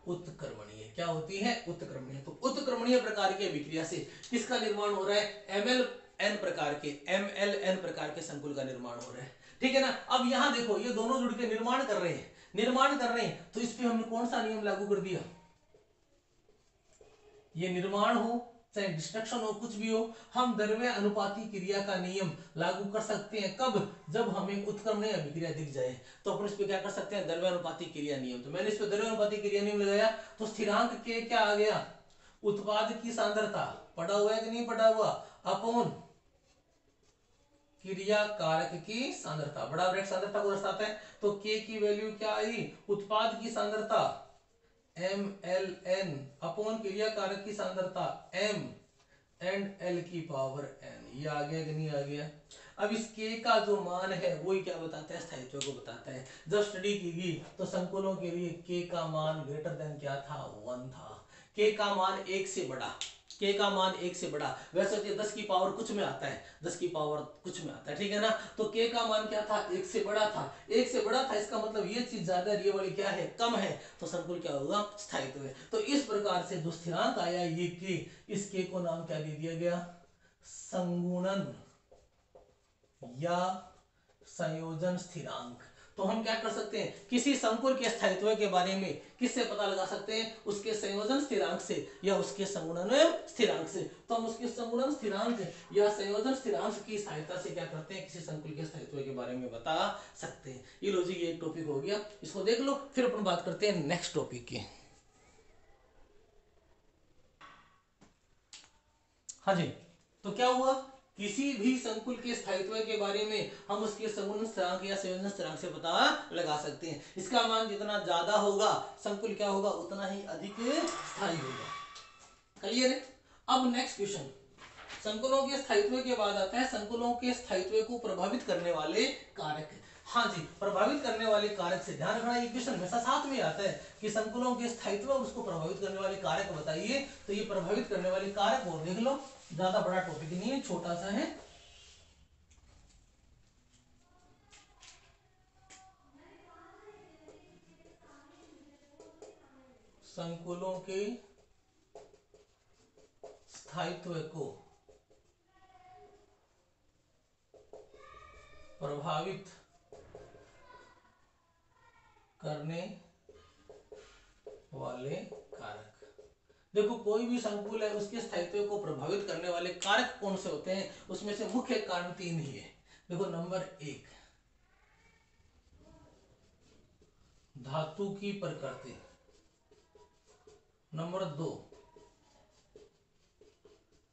A: उत्क्रमणीय। क्या होती है, उत्क्रमणीय। तो उत्क्रमणीय प्रकार की अभिक्रिया से किसका निर्माण हो रहा है, MLN प्रकार के, MLN प्रकार के संकुल का निर्माण हो रहा है, ठीक है ना। अब यहां देखो ये दोनों जुड़ के निर्माण कर रहे हैं, निर्माण कर रहे हैं, तो इस पे हमने कौन सा नियम लागू कर दिया, ये निर्माण हो चाहे डिस्ट्रक्शन हो कुछ भी हो, हम द्रव्य अनुपाती क्रिया का नियम लागू कर सकते हैं। कब, जब हमें उत्क्रमणीय अभिक्रिया दिख जाए तो अपन इस पे क्या कर सकते हैं, द्रव्य अनुपाती क्रिया नियम। तो मैंने इस पे द्रव्य अनुपाती क्रिया नियम लगाया तो स्थिरांक के क्या आ गया, उत्पाद की सांद्रता, पढ़ा हुआ है कि नहीं पढ़ा हुआ, अपॉन क्रिया कारक की सांद्रता, बड़ा ब्रैकेट सांद्रता को दर्शाता है। तो k की वैल्यू क्या आई, उत्पाद की सांद्रता MLN अपॉन क्रिया कारक की सांद्रता M एंड L की पावर N। ये आ गया कि नहीं आ गया। अब इस k का जो मान है वही क्या बताता है, स्थायित्व को बताता है। जब स्टडी की गई तो संकुलों के लिए k का मान ग्रेटर देन क्या था, 1 था। k का मान 1 से बड़ा, k का मान 1 से बड़ा, वैसे तो 10 की पावर कुछ में आता है, 10 की पावर कुछ में आता है, ठीक है ना। तो k का मान क्या था, 1 से बड़ा था, 1 से बड़ा था, इसका मतलब ये चीज ज्यादा है, ये वाली क्या है, कम है, तो संकुल क्या होगा, स्थायित्व है। तो इस प्रकार से जो स्थिरांक आया ये k, इस k को नाम क्या दे दिया गया, संगुणन या संयोजन स्थिरांक। तो हम क्या कर सकते हैं, किसी संकुल के स्थायित्व के बारे में किससे पता लगा सकते हैं, उसके संयोजन स्थिरांक से या उसके संगुणन स्थिरांक से। तो हम उसके संगुणन स्थिरांक या संयोजन स्थिरांक की सहायता से क्या करते हैं, किसी संकुल के स्थायित्व के बारे में बता सकते हैं। ये लो जी, ये एक टॉपिक हो गया, इसको देख लो, फिर अपन बात करते हैं नेक्स्ट टॉपिक की। हाँ जी, तो क्या हुआ, किसी भी संकुल के स्थायित्व के बारे में हम उसके संगुणन स्थिरांक या संयोजन स्थिरांक से पता लगा सकते हैं। इसका मान जितना ज्यादा होगा संकुल क्या होगा, उतना ही अधिक स्थायी होगा। क्लियर है। अब नेक्स्ट क्वेश्चन, संकुलों के स्थायित्व के बाद आता है संकुलों के स्थायित्व को प्रभावित करने वाले कारक। हाँ जी, प्रभावित करने वाले कारक से ध्यान रखना, ये क्वेश्चन हमेशा साथ में आता है कि संकुलों के स्थायित्व और उसको प्रभावित करने वाले कारक बताइए। तो ये प्रभावित करने वाले कारक और देख लो, ज्यादा बड़ा टॉपिक नहीं है, छोटा सा है। संकुलों के स्थायित्व को प्रभावित करने वाले कारक। देखो कोई भी संकुल है उसके स्थायित्व को प्रभावित करने वाले कारक कौन से होते हैं, उसमें से मुख्य कारण 3 ही है। देखो नंबर 1 धातु की प्रकृति, नंबर 2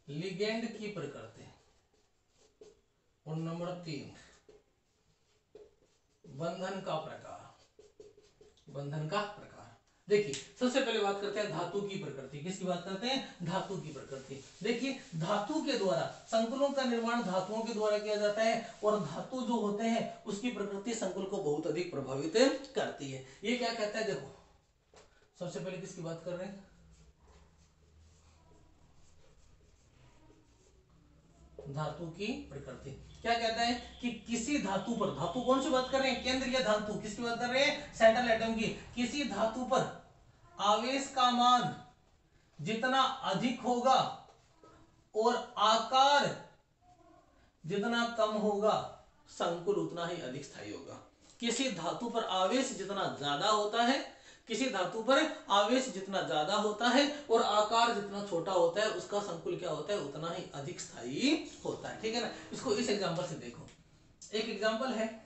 A: लिगेंड की प्रकृति, और नंबर 3 बंधन का प्रकार। बंधन का प्रकार। देखिए सबसे पहले बात करते हैं धातु की प्रकृति। किसकी बात करते हैं? धातु की प्रकृति। देखिए धातु के द्वारा संकुलों का निर्माण धातुओं के द्वारा किया जाता है और धातु जो होते हैं उसकी प्रकृति संकुल को बहुत अधिक प्रभावित करती है। ये क्या कहता है? देखो सबसे पहले किसकी बात कर रहे हैं? धातु की प्रकृति। क्या कहता है कि किसी धातु पर, धातु कौन सी बात कर रहे हैं? केंद्रीय धातु। किसकी बात कर रहे हैं? सेंट्रल एटम की। किसी धातु पर आवेश का मान जितना अधिक होगा और आकार जितना कम होगा संकुल उतना ही अधिक स्थायी होगा। किसी धातु पर आवेश जितना ज्यादा होता है, किसी धातु पर आवेश जितना ज्यादा होता है और आकार जितना छोटा होता है उसका संकुल क्या होता है? उतना ही अधिक स्थायी होता है। ठीक है ना? इसको इस एग्जांपल से देखो। एक एग्जांपल है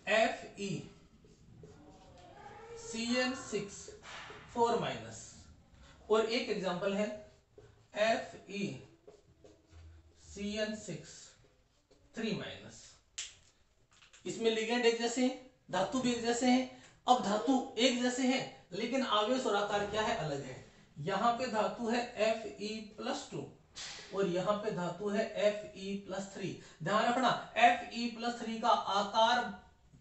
A: FeCN6 4- और एक एग्जांपल है FeCN6 3-। इसमें लिगेंड एक जैसे हैं, धातु भी एक जैसे हैं। अब धातु एक जैसे हैं लेकिन आवेश और आकार क्या है? अलग है। यहां पे धातु है Fe+2 और यहाँ पे धातु है Fe+3। ध्यान रखना Fe+3 का आकार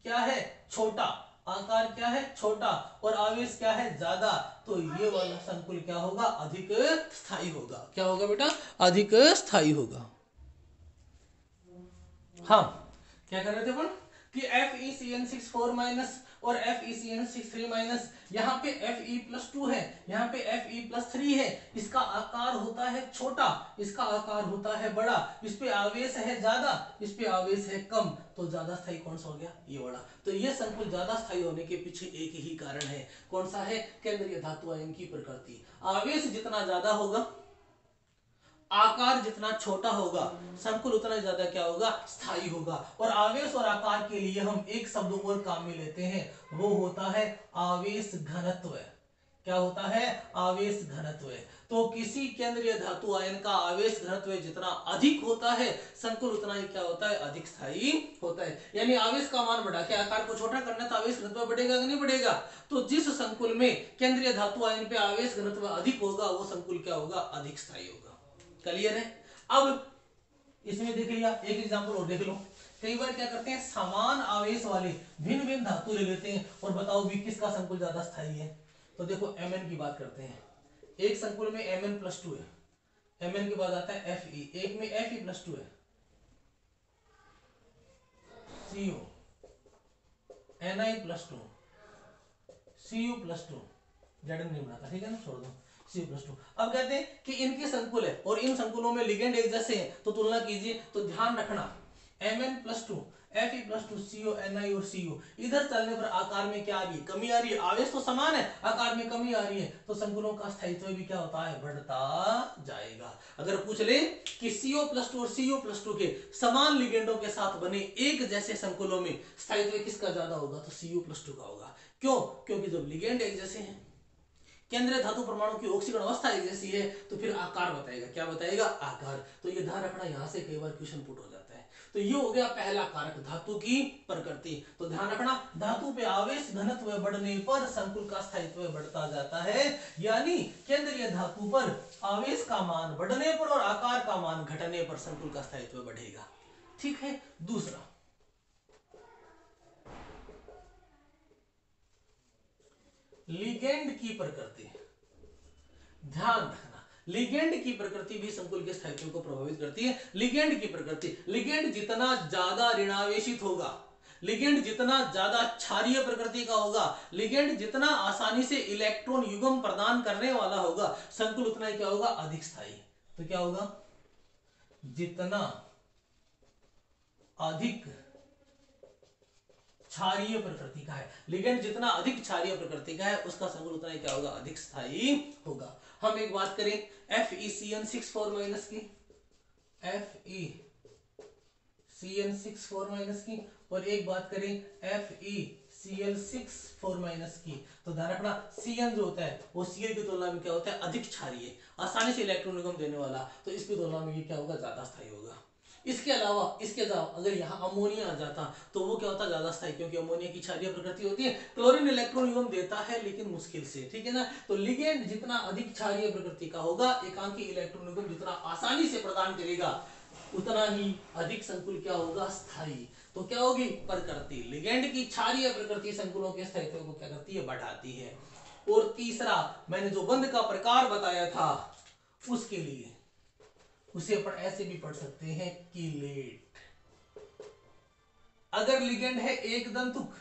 A: क्या है? छोटा। आकार क्या है? छोटा। और आवेश क्या है? ज्यादा। तो ये वाला संकुल क्या होगा? अधिक स्थायी होगा। क्या होगा बेटा? अधिक स्थायी होगा। हाँ क्या कर रहे थे अपन कि FeCN6 4- और FeCN6 3-। यहाँ पे Fe+2 है, यहाँ पे Fe+3 है। इसका आकार होता है छोटा, इसका आकार होता है बड़ा। इस पे आवेश है ज्यादा, इस पे आवेश है कम। तो ज्यादा स्थायी कौन सा हो गया? ये वाला। तो ये संकुल ज्यादा स्थायी होने के पीछे एक ही कारण है। कौन सा है? केंद्रीय धातु आयन की प्रकृति। आवेश जितना ज्यादा होगा, आकार जितना छोटा होगा, संकुल उतना ज्यादा क्या होगा? स्थायी होगा। और आवेश और आकार के लिए हम एक शब्द और काम में लेते हैं, वो होता है आवेश घनत्व। क्या होता है? आवेश घनत्व। तो किसी केंद्रीय धातु आयन का आवेश घनत्व जितना अधिक होता है संकुल उतना ही क्या होता है? अधिक स्थायी होता है। यानी आवेश का मान बढ़ा के आकार को छोटा करना तो आवेश घनत्व बढ़ेगा कि नहीं बढ़ेगा? तो जिस संकुल में केंद्रीय धातु आयन पे आवेश घनत्व अधिक होगा वो संकुल क्या होगा? अधिक स्थायी होगा। क्लियर है? अब इसमें देख लिया, एक एग्जांपल और देख लो। कई बार क्या करते हैं, समान आवेश वाले भिन्न भिन्न धातु ले लेते हैं और बताओ भी किसका संकुल ज्यादा स्थायी है। तो देखो Mn की बात करते हैं। एक संकुल में Mn+2 है, Mn के बाद आता है Fe, एक में Fe+2 है, Co Ni+2 Cu+2 Zn नहीं बनाता। ठीक है ना? छोड़ दो Cu+2। अब कहते हैं कि इनके संकुल है और इन संकुलों में लिगेंड एक जैसे हैं तो तुलना कीजिए। तो ध्यान रखना Mn+2 Fe+2 Co Ni और Cu इधर चलने पर आकार में क्या आ रही है? कमी आ रही है। आवेश तो समान है, आकार में कमी आ रही है। तो संकुलों का स्थायित्व भी क्या होता है? बढ़ता जाएगा। अगर पूछ ले कि Co+2 और Cu+2 के समान लिगेंडों के साथ बने एक जैसे संकुलों में स्थायित्व किसका ज्यादा होगा? तो Cu+2 का होगा। क्यों? क्योंकि जब लिगेंड एक जैसे हैं, केंद्रीय धातु परमाणु की ऑक्सीकरण अवस्था एक जैसी है तो फिर आकार बताएगा। क्या बताएगा? आकार। तो ये ध्यान रखना, यहां से कई बार क्वेश्चन पुट हो जाता है। तो ये हो गया पहला कारक, धातु की प्रकृति। तो ध्यान रखना, धातु पे आवेश घनत्व बढ़ने पर संकुल का स्थायित्व बढ़ता जाता है। यानी केंद्रीय धातु पर आवेश का मान बढ़ने पर और आकार का मान घटने पर संकुल का स्थायित्व बढ़ेगा। ठीक है? दूसरा, लिगेंड की प्रकृति। ध्यान रखना, लिगेंड की प्रकृति भी संकुल के स्थायित्व को प्रभावित करती है। लिगेंड की प्रकृति, लिगेंड जितना ज्यादा ऋणावेशित होगा, लिगेंड जितना ज्यादा क्षारीय प्रकृति का होगा, लिगेंड जितना आसानी से इलेक्ट्रॉन युग्म प्रदान करने वाला होगा, संकुल उतना ही क्या होगा? अधिक स्थायी। तो क्या होगा? जितना अधिक क्षारीय प्रकृति का है, लिगेंड जितना अधिक क्षारीय प्रकृति का है उसका संकुल उतना ही क्या होगा? अधिक स्थायी होगा। हम एक बात करें FeCN6 4- की, FeCN6 4- की, और एक बात करें FeCl6 4- की। तो ध्यान रखना Cn जो होता है वो Cl की तुलना में क्या होता है? अधिक क्षारीय, आसानी से इलेक्ट्रॉन युग्म देने वाला। तो इसकी तुलना में ये क्या होगा? ज्यादा स्थायी होगा। इसके अलावा अगर यहाँ अमोनिया आ जाता तो वो क्या होता, ज्यादा स्थायी, क्योंकि अमोनिया की क्षारीय प्रकृति होती है। क्लोरीन इलेक्ट्रॉन युग्म देता है लेकिन मुश्किल से, ठीक है ना। तो लिगेंड जितना अधिक क्षारीय प्रकृति का होगा, एकांकी इलेक्ट्रॉन युग्म जितना आसानी से प्रदान करेगा, उतना ही अधिक संकुल क्या होगा, स्थायी। तो क्या होगी, प्रकृति, लिगेंड की क्षारीय प्रकृति संकुलों के स्थायित्व को क्या करती है, बढ़ाती है। और तीसरा, मैंने जो बंध का प्रकार बताया था उसके लिए, उसे अपन ऐसे भी पढ़ सकते हैं, कीलेट। अगर लिगेंड है एक दंतुक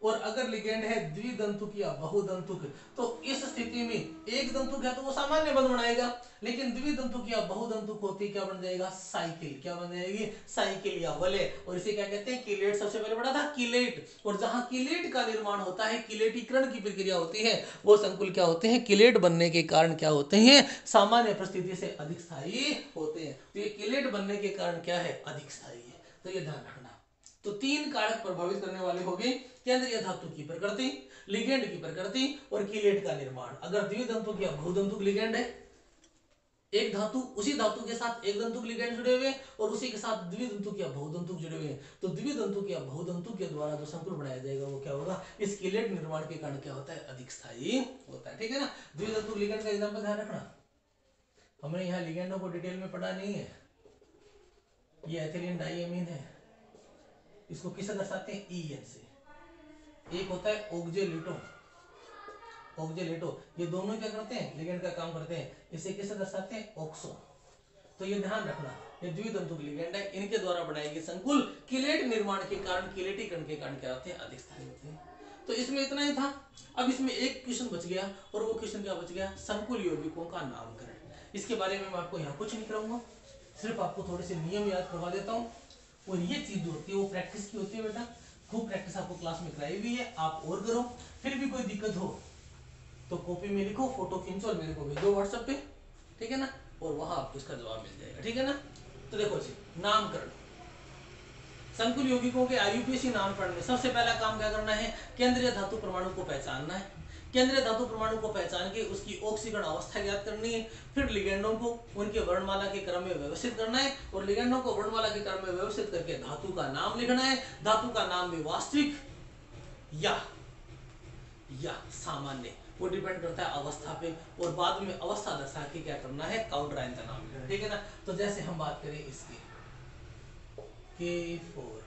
A: और अगर लिगेंड है द्विदंतुक या बहुदंतुक, तो इस स्थिति में एक दंतुक है तो वो सामान्य बंध बनाएगा, लेकिन द्विदंतुक या बहुदंतुक होती क्या बन जाएगा, साइकिल। क्या बन जाएगी, साइकिल या वलय। और इसे क्या कहते हैं, कीलेट। सबसे पहले पढ़ा था कीलेट। और जहां कीलेट का निर्माण होता है, कीलेटीकरण की प्रक्रिया होती है, वो संकुल क्या होते हैं, कीलेट बनने के कारण क्या होते हैं, सामान्य परिस्थिति से अधिक स्थायी होते हैं। तो ये कीलेट बनने के कारण क्या है, अधिक स्थायी है। तो ये ध्यान रखना। तो तीन कारक प्रभावित करने वाले हो गए, केंद्रीय धातु की प्रकृति, लिगेंड की प्रकृति और कीलेट का निर्माण। अगर द्विदंतुक या बहुदंतुक लिगेंड है, एक धातु उसी धातु के साथ एक दंतुक लिगेंड जुड़े हुए और उसी के साथ द्विदंतुक या बहुदंतुक जुड़े हुए हैं, तो द्विदंतुक या बहुदंतुक के द्वारा जो संकुल बनाया जाएगा वो क्या होगा, इस कीलेट निर्माण के कारण क्या होता है, अधिक स्थायी होता है, ठीक है ना। द्विदंतुक लिगेंड का एग्जांपल ध्यान रखना। हमने यहाँ लिगेंडों को डिटेल में पढ़ा नहीं है। ये एथिलीन डाइएमीन है, इसको किससे दर्शाते हैं, EN से। एक होता है ऑक्जेलिटो, ये दोनों क्या करते हैं, लिगेंड का काम करते हैं। इसे किससे दर्शाते हैं, ऑक्सो। तो ये ध्यान रखना, ये द्विदंतुक लिगेंड है, इनके द्वारा बनाए गए संकुल कीलेट निर्माण के कारण, कीलेटीकरण के कारण क्या होते हैं, अधिक स्थायी होते हैं। तो इसमें इतना ही था। अब इसमें एक क्वेश्चन बच गया, और वो क्वेश्चन क्या बच गया, संकुल यौगिकों का नामकरण। इसके बारे में मैं आपको यहाँ कुछ नहीं कराऊंगा, सिर्फ आपको थोड़े से नियम याद करवा देता हूँ। और ये चीज जो होती है वो प्रैक्टिस की होती है बेटा, खूब प्रैक्टिस आपको क्लास में कराई हुई है, आप और करो। फिर भी कोई दिक्कत हो तो कॉपी में लिखो, फोटो खींचो और मेरे को भेजो व्हाट्सएप पे, ठीक है ना। और वहां आपको इसका जवाब मिल जाएगा, ठीक है ना। तो देखो जी, नामकरण, संकुल यौगिकों के IUPAC नामकरण में सबसे पहला काम क्या करना है, केंद्रीय धातु परमाणु को पहचानना है। केंद्रीय धातु परमाणु को पहचान के उसकी ऑक्सीकरण अवस्था ज्ञात करनी है। फिर लिगेंडों को उनके वर्णमाला के क्रम में व्यवस्थित करना है, और लिगेंडों को वर्णमाला के क्रम में व्यवस्थित करके धातु का नाम लिखना है। धातु का नाम में वास्तविक या सामान्य, वो डिपेंड करता है अवस्था पे, और बाद में अवस्था दर्शा के क्या करना है, काउंटर आयन का नाम लिखना है, ठीक है ना। तो जैसे हम बात करें इसकी K4,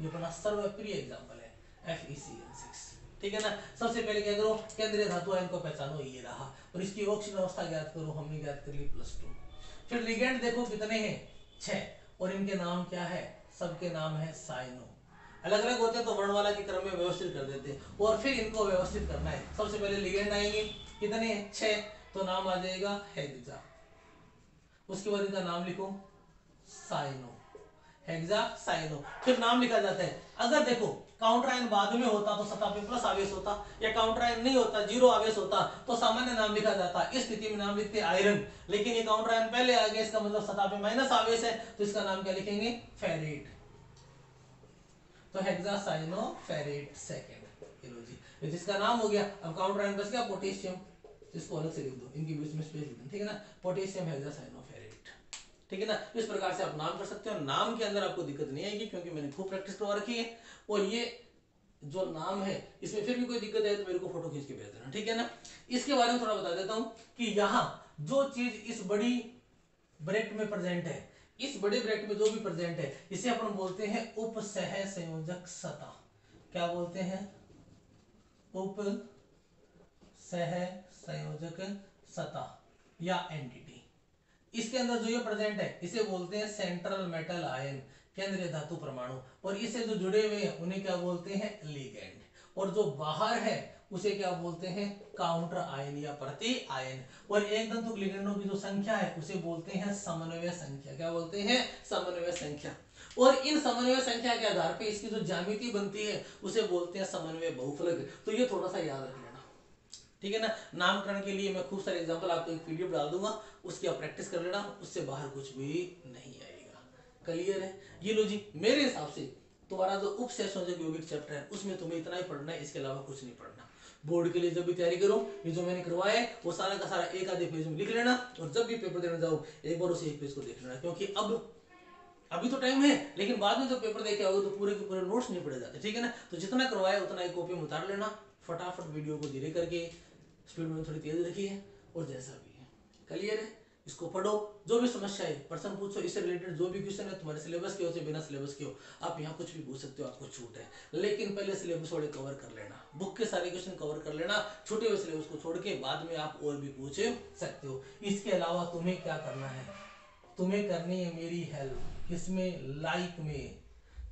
A: ये अपना सर्वप्रिय एग्जांपल है, FeCl6, ठीक है ना। सबसे पहले क्या करो, केंद्रीय धातु आयन को पहचानो, ये रहा, और इसकी ऑक्सीजन अवस्था ज्ञात करो, हमने ज्ञात कर ली +2। फिर लिगेंड देखो कितने हैं, 6, और इनके नाम क्या है, सबके नाम है साइनो। अलग अलग होते हैं तो वर्णमाला के क्रम में व्यवस्थित कर देते हैं, और फिर इनको व्यवस्थित करना है। सबसे पहले लिगेंड आएंगे, कितने हैं, 6, तो नाम आ जाएगा हेक्सा। उसके बाद इनका नाम लिखो साइनो, हेक्सा साइनो। फिर नाम लिखा जाता है। अगर देखो काउंटर आयन बाद में होता तो सतह पे प्लस आवेश होता, या काउंटर आयन नहीं होता, 0 आवेश होता, तो सामान्य नाम लिखा जाता। इस स्थिति में नाम लिखते आयरन, लेकिन ये काउंटर आयन पहले आ गया, इसका मतलब सतह पे माइनस आवेश है, तो इसका नाम क्या लिखेंगे, फेरेट। तो हेक्सासाइनोफेरेट सेकंड, ये जिसका नाम हो गया। अब काउंटर आयन बच गया पोटेशियम, इसको अलग से लिख दो, इनके बीच में स्पेस लिख दो, ठीक है ना, पोटेशियम हेक्सासाइनोफेरेट, ठीक है ना। इस प्रकार से आप नाम कर सकते हो। नाम के अंदर आपको दिक्कत नहीं आएगी क्योंकि मैंने खूब प्रैक्टिस करवा रखी है। और ये जो नाम है इसमें फिर भी कोई दिक्कत है तो मेरे को फोटो खींच के भेज देना, ठीक है ना। इसके बारे में थोड़ा बता देता हूं कि यहाँ जो चीज इस बड़ी ब्रैकेट में प्रेजेंट है, इस बड़े ब्रैकेट में जो भी प्रेजेंट है, इसे अपन बोलते हैं उपसह संयोजक सतह। क्या बोलते हैं, उपसह संयोजक सतह या एंटिटी। इसके अंदर जो ये प्रेजेंट है इसे बोलते हैं सेंट्रल मेटल आयन, केंद्रीय धातु परमाणु, और इससे जो जुड़े हुए हैं उन्हें क्या बोलते हैं, लिगेंड। और जो बाहर है उसे क्या बोलते हैं, काउंटर आयन या प्रति आयन। और एक दंतुक लिगेंडों की जो संख्या है उसे बोलते हैं समन्वय संख्या। क्या बोलते हैं, समन्वय संख्या। और इन समन्वय संख्या के आधार पे इसकी जो ज्यामिति बनती है उसे बोलते हैं समन्वय बहुफलक। तो ये थोड़ा सा याद रख लेना, ठीक है ना। नामकरण के लिए मैं खूब सारे एग्जांपल आपको एक PDF डाल दूंगा, उसकी आप प्रैक्टिस कर लेना, उससे बाहर कुछ भी नहीं आएगा। क्लियर है। ये लो जी, मेरे हिसाब से तुम्हारा जो उपसंयोजक यौगिक चैप्टर है उसमें तुम्हें इतना ही पढ़ना है, इसके अलावा कुछ नहीं पढ़ना। बोर्ड के लिए जब भी तैयारी करो, ये जो मैंने करवाया है वो सारा का सारा एक आधे पेज में लिख लेना, और जब भी पेपर देने जाओ एक बार उसे एक पेज को देख लेना, क्योंकि अब अभी तो टाइम है, लेकिन बाद में तो पेपर देके आओगे तो पूरे के पूरे नोट्स नहीं पढ़े जाते, ठीक है ना। तो जितना करवाया उतना एक कॉपी में उतार लेना, फटाफट वीडियो को धीरे करके, स्पीड में थोड़ी तेज रखिए, और जैसा भी है क्लियर है, इसको पढ़ो। जो भी समस्या है पर्सन पूछो, इससे रिलेटेड जो भी क्वेश्चन है, तुम्हारे सिलेबस के हो चाहे बिना सिलेबस के हो, आप यहाँ कुछ भी पूछ सकते हो, आपको छूट है। लेकिन पहले सिलेबस वाले कवर कर लेना, बुक के सारे क्वेश्चन कवर कर लेना, छूटे हुए सिलेबस को छोड़ के बाद में आप और भी पूछ सकते हो। इसके अलावा तुम्हें क्या करना है, तुम्हें करनी है मेरी हेल्प, किसमें, लाइक में,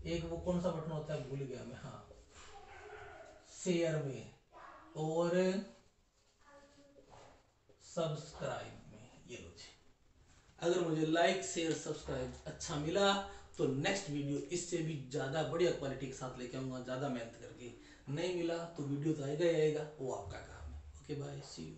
A: एक वो कौन सा बटन होता है भूल गया मैं, हाँ, शेयर में, और सब्सक्राइब में। ये लो जी, अगर मुझे लाइक शेयर सब्सक्राइब अच्छा मिला तो नेक्स्ट वीडियो इससे भी ज़्यादा बढ़िया क्वालिटी के साथ लेके आऊँगा, ज़्यादा मेहनत करके। नहीं मिला तो वीडियो तो आएगा ही आएगा, वो आपका काम है। Okay bye, see you.